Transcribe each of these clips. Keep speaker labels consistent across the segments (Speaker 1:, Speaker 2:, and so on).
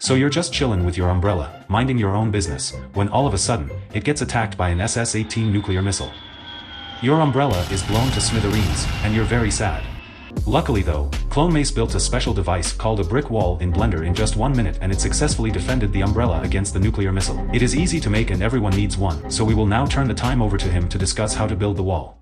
Speaker 1: So you're just chillin' with your umbrella, minding your own business, when all of a sudden, it gets attacked by an SS-18 nuclear missile. Your umbrella is blown to smithereens, and you're very sad. Luckily though, CloneMace built a special device called a brick wall in Blender in just 1 minute, and it successfully defended the umbrella against the nuclear missile. It is easy to make and everyone needs one, so we will now turn the time over to him to discuss how to build the wall.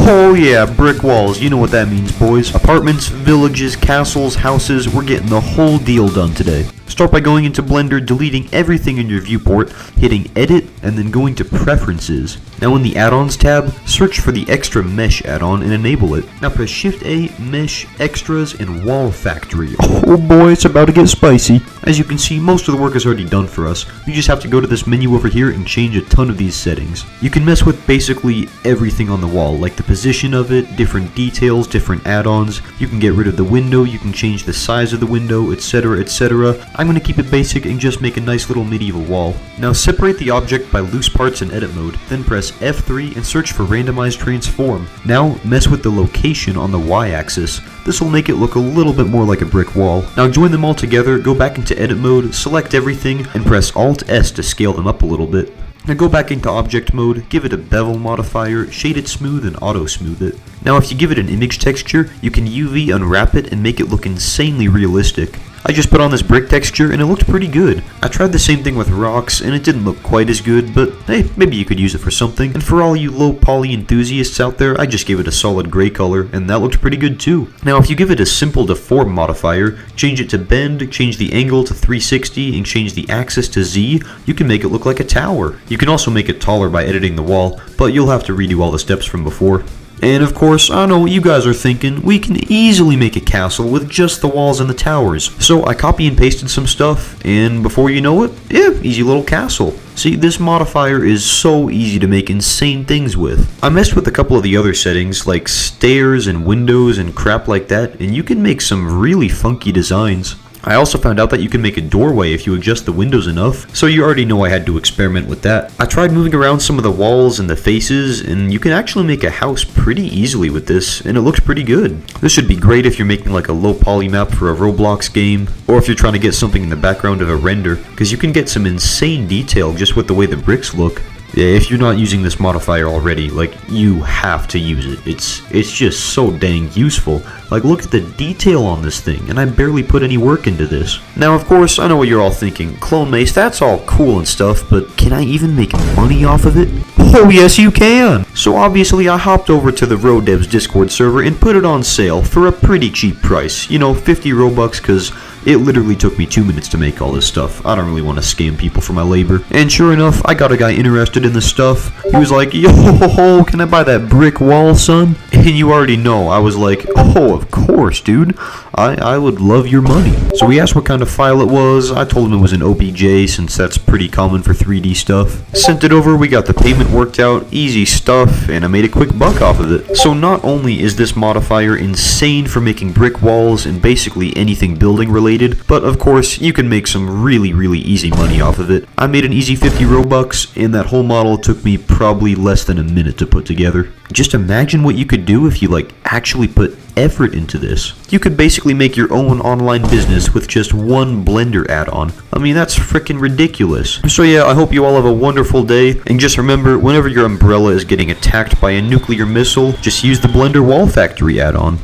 Speaker 2: Oh yeah, brick walls, you know what that means, boys. Apartments, villages, castles, houses, we're getting the whole deal done today. Start by going into Blender, deleting everything in your viewport, hitting Edit, and then going to Preferences. Now in the Add-ons tab, search for the Extra Mesh add-on and enable it. Now press Shift-A, Mesh, Extras, and Wall Factory. Oh boy, it's about to get spicy. As you can see, most of the work is already done for us. You just have to go to this menu over here and change a ton of these settings. You can mess with basically everything on the wall, like the position of it, different details, different add-ons. You can get rid of the window, you can change the size of the window, etc, etc. I'm going to keep it basic and just make a nice little medieval wall. Now separate the object by loose parts in edit mode, then press F3 and search for randomize transform. Now mess with the location on the y-axis. This will make it look a little bit more like a brick wall. Now join them all together, go back into edit mode, select everything, and press Alt S to scale them up a little bit. Now go back into object mode, give it a bevel modifier, shade it smooth, and auto smooth it. Now if you give it an image texture, you can UV unwrap it and make it look insanely realistic. I just put on this brick texture and it looked pretty good. I tried the same thing with rocks and it didn't look quite as good, but hey, maybe you could use it for something. And for all you low poly enthusiasts out there, I just gave it a solid gray color and that looked pretty good too. Now if you give it a simple deform modifier, change it to bend, change the angle to 360, and change the axis to Z, you can make it look like a tower. You can also make it taller by editing the wall, but you'll have to redo all the steps from before. And of course, I know what you guys are thinking, we can easily make a castle with just the walls and the towers. So I copy and pasted some stuff, and before you know it, yeah, easy little castle. See, this modifier is so easy to make insane things with. I messed with a couple of the other settings, like stairs and windows and crap like that, and you can make some really funky designs. I also found out that you can make a doorway if you adjust the windows enough, so you already know I had to experiment with that. I tried moving around some of the walls and the faces, and you can actually make a house pretty easily with this, and it looks pretty good. This should be great if you're making like a low poly map for a Roblox game, or if you're trying to get something in the background of a render, because you can get some insane detail just with the way the bricks look. Yeah, if you're not using this modifier already, like, you have to use it. It's just so dang useful. Like, look at the detail on this thing, and I barely put any work into this. Now, of course, I know what you're all thinking. CloneMace, that's all cool and stuff, but can I even make money off of it? Oh, yes, you can! So obviously, I hopped over to the RoDevs Discord server and put it on sale for a pretty cheap price. You know, 50 Robux, because it literally took me 2 minutes to make all this stuff. I don't really want to scam people for my labor. And sure enough, I got a guy interested in the stuff. He was like, yo, can I buy that brick wall, son? And you already know, I was like, oh, of course, dude. I would love your money. So he asked what kind of file it was. I told him it was an OBJ, since that's pretty common for 3D stuff. Sent it over, we got the payment worked out, easy stuff, and I made a quick buck off of it. So not only is this modifier insane for making brick walls and basically anything building related, but of course you can make some really easy money off of it. I made an easy 50 Robux, and that whole model took me probably less than a minute to put together. Just imagine what you could do if you actually put effort into this. You could basically make your own online business with just one Blender add-on. I mean, that's freaking ridiculous. So yeah, I hope you all have a wonderful day, and just remember, whenever your umbrella is getting attacked by a nuclear missile, just use the Blender Wall Factory add-on.